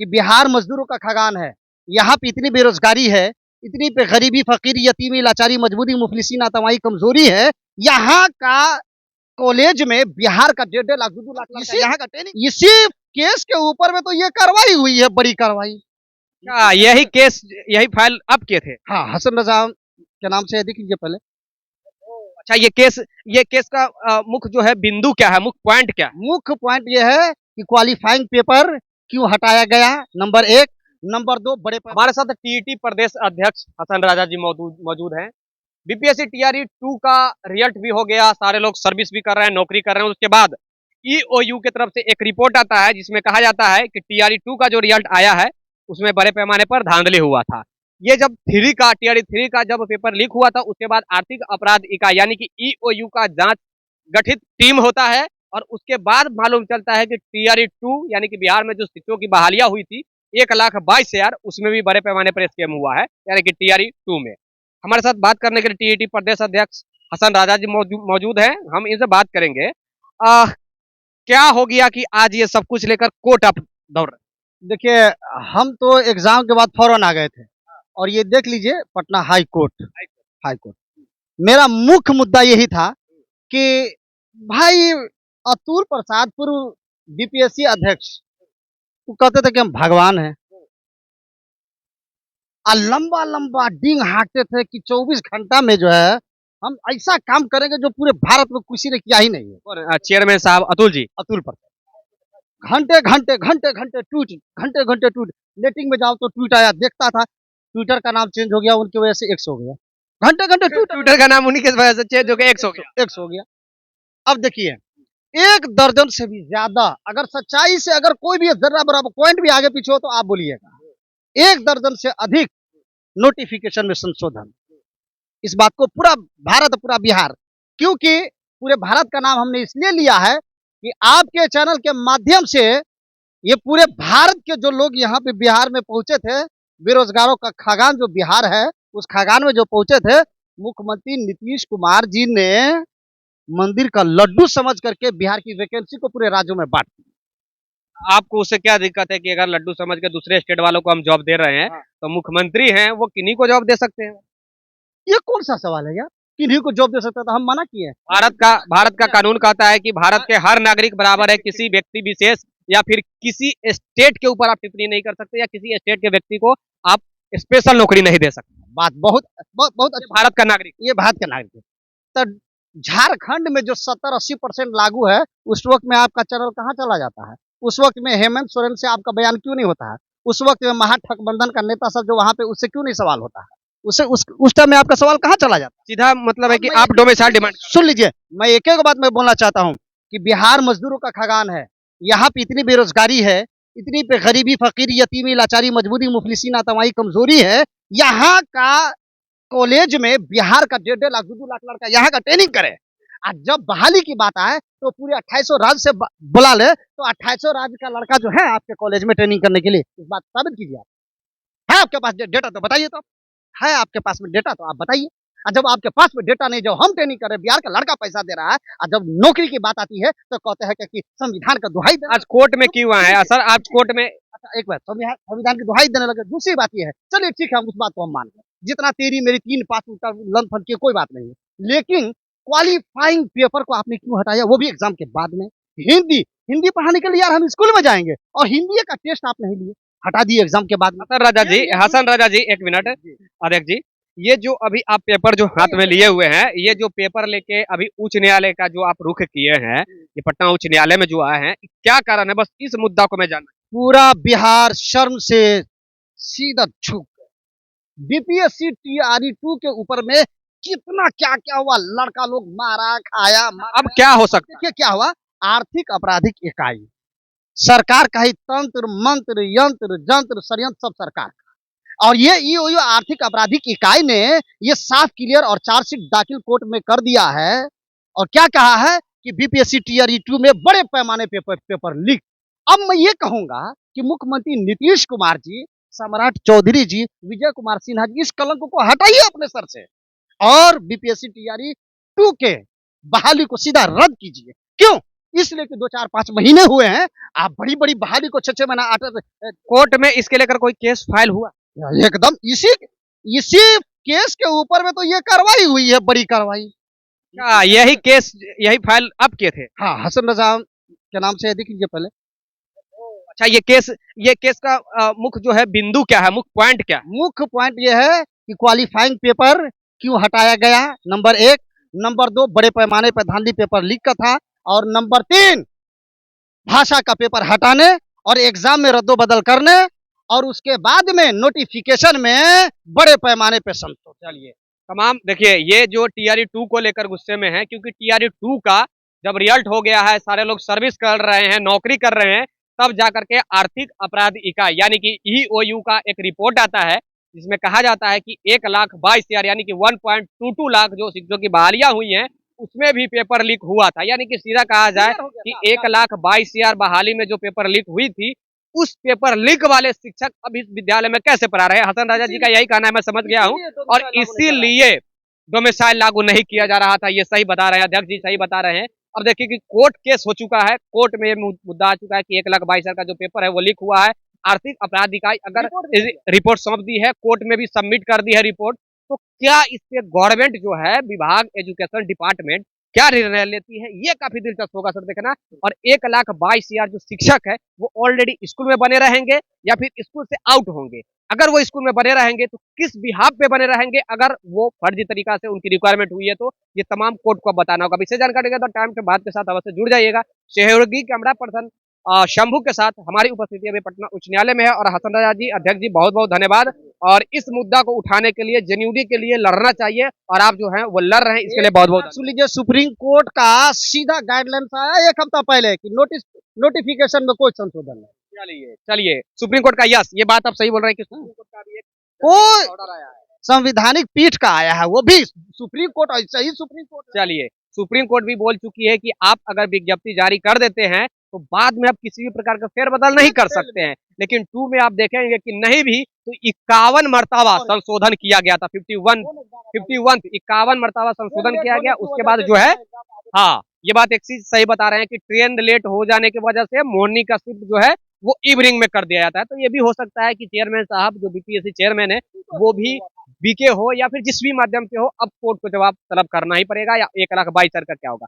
कि बिहार मजदूरों का खगान है। यहाँ पे इतनी बेरोजगारी है, इतनी पे गरीबी, फकीरी, यतीमी, लाचारी, मजबूरी, मुफलिसी, नातवाई, कमजोरी है। यहाँ का कॉलेज में बिहार का 1.5 लाख 2 लाख लड़का यहाँ का ट्रेनिंग, इसी केस के ऊपर में तो ये कार्रवाई हुई है, बड़ी कार्रवाई। यही केस, यही फाइल अब के थे? हाँ, हसन रजा के नाम से देख लीजिए पहले। अच्छा, ये केस का मुख्य जो है बिंदु क्या है, मुख्य पॉइंट क्या है? मुख्य पॉइंट ये है कि क्वालिफाइंग पेपर क्यों हटाया गया, नंबर 1। नंबर 2, बड़े हमारे साथ टीईटी प्रदेश अध्यक्ष हसन राजा जी मौजूद हैं। बीपीएससी टीआरई 2 का रिजल्ट भी हो गया, सारे लोग सर्विस भी कर रहे हैं, नौकरी कर रहे हैं। उसके बाद ईओयू की तरफ से एक रिपोर्ट आता है जिसमें कहा जाता है कि टीआरई 2 का जो रिजल्ट आया है उसमें बड़े पैमाने पर धांधली हुआ था। ये जब टीआरई 3 का जब पेपर लीक हुआ था उसके बाद आर्थिक अपराध इकाई यानी कि ईओयू का जांच गठित टीम होता है और उसके बाद मालूम चलता है कि टीआरई 2 यानी कि बिहार में जो शिक्षकों की बहालियां हुई थी 1,22,000, उसमें भी बड़े पैमाने पर स्कैम हुआ है, यानी कि टीआरई 2 में। हमारे साथ बात करने के लिए टीईटी प्रदेश अध्यक्ष हसन राजा जी मौजूद हैं। हम इनसे बात करेंगे। क्या हो गया कि आज ये सब कुछ लेकर कोर्ट आप दौड़ रहे? देखिए, हम तो एग्जाम के बाद फौरन आ गए थे और ये देख लीजिए पटना हाई कोर्ट। मेरा मुख्य मुद्दा यही था कि भाई अतुल प्रसाद पूर्व बीपीएससी अध्यक्ष वो कहते थे कि हम भगवान हैं, और लंबा लंबा डींग हाँकते थे कि 24 घंटा में जो है हम ऐसा काम करेंगे जो पूरे भारत में किसी ने किया ही नहीं है। और चेयरमैन साहब अतुल प्रसाद घंटे घंटे घंटे घंटे ट्वीट, मीटिंग में जाओ तो ट्वीट आया, देखता था ट्विटर का नाम चेंज हो गया, उनकी वजह से एक्स हो गया। घंटे घंटे ट्विटर का नाम उन्हीं के वजह से चेंज हो गया, एक्स हो गया। अब देखिए, 1 दर्जन से भी ज्यादा, अगर सच्चाई से अगर कोई भी जर्रा बराबर पॉइंट भी आगे पीछे हो तो आप बोलिएगा, 1 दर्जन से अधिक नोटिफिकेशन में संशोधन। इस बात को पूरा भारत, पूरा बिहार, क्योंकि पूरे भारत का नाम हमने इसलिए लिया है कि आपके चैनल के माध्यम से ये पूरे भारत के जो लोग यहाँ पे बिहार में पहुंचे थे, बेरोजगारों का खगान जो बिहार है, उस खगान में जो पहुंचे थे, मुख्यमंत्री नीतीश कुमार जी ने मंदिर का लड्डू समझ करके बिहार की वैकेंसी को पूरे राज्यों में बांट दी। आपको उससे क्या दिक्कत है कि अगर लड्डू समझ के दूसरे स्टेट वालों को हम जॉब दे रहे हैं, तो मुख्यमंत्री हैं वो किन्हीं को जॉब दे सकते हैं? ये कौन सा सवाल है यार, किन्हीं को जॉब दे सकता था, हम मना किए? भारत का कानून कहता है कि भारत के हर नागरिक बराबर है, किसी व्यक्ति विशेष या फिर किसी स्टेट के ऊपर आप टिप्पणी नहीं कर सकते या किसी स्टेट के व्यक्ति को आप स्पेशल नौकरी नहीं दे सकते। बात बहुत बहुत बहुत अच्छा। भारत का नागरिक, ये भारत का नागरिक है। तो झारखंड में जो 70-80% लागू है, उस वक्त में आपका चैनल कहाँ चला जाता है? उस वक्त में हेमंत सोरेन से आपका बयान क्यों नहीं होता है? उस वक्त में महागठबंधन का नेता सब जो वहां पे, उससे क्यों नहीं सवाल होता है? उस टाइम में आपका सवाल कहाँ चला जाता है? सीधा मतलब है कि आप डोमिसाइल डिमांड। सुन लीजिए, मैं एक बात मैं बोलना चाहता हूँ कि बिहार मजदूरों का खगान है। यहाँ पे इतनी बेरोजगारी है, इतनी पे गरीबी, फकीरी, यतीमी, लाचारी, मजबूरी, मुफलिसी, नातवाई, कमजोरी है। यहाँ का कॉलेज में बिहार का 1.5 लाख 2 लाख लड़का यहाँ का ट्रेनिंग करे। आज जब बहाली की बात आए तो पूरे 2800 राज्य से बुला ले, तो 2800 राज्य का लड़का जो है आपके कॉलेज में ट्रेनिंग करने के लिए, इस बात साबित कीजिए। आप है आपके पास डेटा तो बताइए, तो है आपके पास में डेटा तो आप बताइए। और जब आपके पास में डेटा नहीं, जब हम ट्रेनिंग कर रहे हैं, बिहार का लड़का पैसा दे रहा है, और जब नौकरी की बात आती है तो कहते हैं कि संविधान का दुहाई दे। आज कोर्ट में क्यों आए हैं सर? आज कोर्ट में एक बात, संविधान की दुहाई देने लगे। दूसरी बात यह है, चलिए ठीक है, हम उस बात को हम मान गए, जितना तेरी मेरी 3 पास लन फन की कोई बात नहीं है, लेकिन क्वालिफाइंग पेपर को आपने क्यों हटाया, वो भी एग्जाम के बाद में? हिंदी पढ़ाने के लिए यार हम स्कूल में जाएंगे, और हिंदी का टेस्ट आप नहीं लिए, हटा दिए एग्जाम के बाद में। हसन राजा जी, एक मिनट अध्यक्ष जी, ये जो अभी आप पेपर जो हाथ में लिए हुए हैं, ये जो पेपर लेके अभी उच्च न्यायालय का जो आप रुख किए हैं, ये पटना उच्च न्यायालय में जो आए हैं, क्या कारण है? बस इस मुद्दा को मैं जानना। पूरा बिहार शर्म से सीधा झुक गया। बीपीएससी टीआरई 2 के ऊपर में कितना क्या क्या हुआ, लड़का लोग मारा खाया। अब क्या हो सकता है? क्या हुआ? आर्थिक आपराधिक इकाई, सरकार का ही तंत्र मंत्र यंत्र जंत्र षड्यंत्र सब सरकार का। और ये ईओयू आर्थिक आपराधिक इकाई ने ये साफ क्लियर और चार्जशीट दाखिल कोर्ट में कर दिया है, और क्या कहा है कि बीपीएससी टीआरई 2 में बड़े पैमाने पेपर लीक। अब मैं ये कहूंगा कि मुख्यमंत्री नीतीश कुमार जी, सम्राट चौधरी जी, विजय कुमार सिन्हा जी, इस कलंक को हटाइए अपने सर से और बीपीएससी टीआरई 2 के बहाली को सीधा रद्द कीजिए। क्यों? इसलिए कि 2 4 5 महीने हुए हैं, आप बड़ी बड़ी बहाली को 6 6 महीना 8 कोर्ट में इसके लेकर कोई केस फाइल हुआ? एकदम इसी इसी केस के ऊपर में तो ये कार्रवाई हुई है, बड़ी कार्रवाई। क्या यही केस यही फाइल अब किए थे? हाँ, हसन रजा के नाम से है, देख लीजिए पहले। अच्छा, ये केस का मुख्य जो है बिंदु क्या है, मुख्य पॉइंट क्या है? मुख्य पॉइंट ये है कि क्वालिफाइंग पेपर क्यों हटाया गया, नंबर 1। नंबर 2, बड़े पैमाने पर धांधली पेपर लीक का था। और नंबर 3, भाषा का पेपर हटाने और एग्जाम में रद्दोबदल करने और उसके बाद में नोटिफिकेशन में बड़े पैमाने पे संशोधन। चलिए, तमाम देखिए ये जो टीआरई 2 को लेकर गुस्से में है, क्योंकि टीआरई 2 का जब रिजल्ट हो गया है, सारे लोग सर्विस कर रहे हैं, नौकरी कर रहे हैं, तब जाकर के आर्थिक अपराध इकाई यानी कि ईओयू का एक रिपोर्ट आता है, जिसमें कहा जाता है कि 1,22,000 यानी कि 1.22 लाख जो शिक्षकों की बहालियां हुई हैं, उसमें भी पेपर लीक हुआ था। यानी कि सीधा कहा जाए कि 1,22,000 बहाली में जो पेपर लीक हुई थी, उस पेपर लीक वाले शिक्षक अब इस विद्यालय में कैसे पढ़ा रहे हैं? हसन राजा जी का यही कहना है, मैं समझ गया हूँ। और इसीलिए डोमिसाइल लागू नहीं किया जा रहा था, ये सही बता रहे हैं, अध्यक्ष जी सही बता रहे हैं। अब देखिए कि कोर्ट केस हो चुका है, कोर्ट में ये मुद्दा आ चुका है कि 1,22,000 का जो पेपर है वो लीक हुआ है। आर्थिक अपराध इकाई अगर रिपोर्ट सौंप दी है, कोर्ट में भी सबमिट कर दी है रिपोर्ट, तो क्या इस पे गवर्नमेंट जो है, विभाग एजुकेशन डिपार्टमेंट क्या निर्णय लेती है, ये काफी दिलचस्प होगा सर देखना। और 1,22,000 जो शिक्षक है वो ऑलरेडी स्कूल में बने रहेंगे या फिर स्कूल से आउट होंगे? अगर वो स्कूल में बने रहेंगे तो किस बिहाफ पे बने रहेंगे, अगर वो फर्जी तरीका से उनकी रिक्वायरमेंट हुई है तो ये तमाम कोर्ट को बताना होगा। विशेष जानकारी के तो टाइम के बाद के साथ अवश्य जुड़ जाइएगा। सहयोगी कैमरा पर्सन शंभू के साथ हमारी उपस्थिति अभी पटना उच्च न्यायालय में है। और हसन राजा जी, अध्यक्ष जी, बहुत बहुत धन्यवाद। और इस मुद्दा को उठाने के लिए, जेन्युइनिटी के लिए लड़ना चाहिए और आप जो है वो लड़ रहे हैं, इसके लिए बहुत बहुत सुन लीजिए, सुप्रीम कोर्ट का सीधा गाइडलाइंस आया 1 हफ्ता पहले कि नोटिफिकेशन में कोई संशोधन नहीं। चलिए चलिए, सुप्रीम कोर्ट का यस, ये बात आप सही बोल रहे हैं कि सुप्रीम कोर्ट का भी एक कोई ऑर्डर आया है। संवैधानिक पीठ का आया है, वो भी सुप्रीम कोर्ट, ऐसा ही सुप्रीम कोर्ट। चलिए, सुप्रीम कोर्ट भी बोल चुकी है कि आप अगर विज्ञप्ति जारी कर देते हैं तो बाद में आप किसी भी प्रकार का फेरबदल नहीं कर सकते हैं। लेकिन 2 में आप देखेंगे कि नहीं भी तो 51 मर्तबा संशोधन किया गया था। 51 मर्तबा संशोधन किया गया। उसके बाद जो है, हाँ, ये बात एक चीज सही बता रहे हैं कि ट्रेन लेट हो जाने की वजह से मॉर्निंग का शिफ्ट जो है वो इवनिंग में कर दिया जाता है। तो ये भी हो सकता है कि चेयरमैन साहब जो बीपीएससी चेयरमैन है वो भी बीके हो या फिर जिस भी माध्यम से हो, अब कोर्ट को जवाब तलब करना ही पड़ेगा, या 1,22,000 का क्या होगा।